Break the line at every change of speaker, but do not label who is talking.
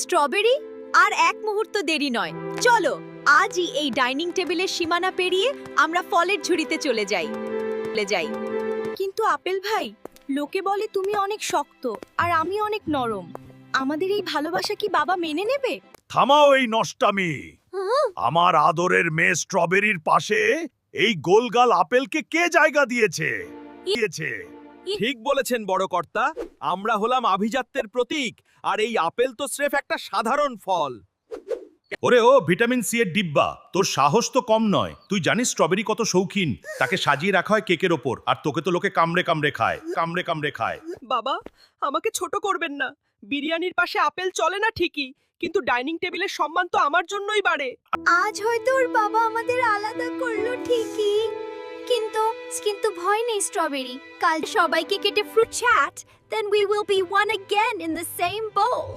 Strawberry আর এক মুহূর্ত দেরি নয়, চলো আজই এই ডাইনিং টেবিলের সীমানা পেরিয়ে আমরা ফলের ঝুড়িতে চলে যাই।
কিন্তু আপেল ভাই, লোকে বলে তুমি অনেক শক্ত আর আমি অনেক নরম। আমাদের এই ভালোবাসা কি বাবা মেনে নেবে?
থামাও এই নষ্টামি। আমার আদরের মেয়ে স্ট্রবেরির পাশে এই গোলগাল আপেলকে কে জায়গা দিয়েছে?
ঠিক বলেছেন বড় কর্তা, আমরা হলাম আভিজাত্যের প্রতীক, আর এই আপেল তো স্রেফ একটা সাধারণ ফল।
ওরে ও ভিটামিন সি এর ডিব্বা, তোর সাহস তো কম নয়। তুই জানিস স্ট্রবেরি কত শৌখিন? তাকে সাজিয়ে রাখা হয় কেকের ওপর, আর তোকে তো লোকে কামড়ে খায়।
বাবা, আমাকে ছোট করবেন না। বিরিয়ানির পাশে আপেল চলে না ঠিকই, কিন্তু ডাইনিং টেবিলের সম্মান তো আমার জন্যই বাড়ে।
আজ হয়তো ওর বাবা আমাদের আলাদা করলো ঠিকই, কিন্তু কিন্তু ভয় নেই স্ট্রবেরি, কাল সবাইকে কেটে fruit chat, then we will be one again in the same bowl.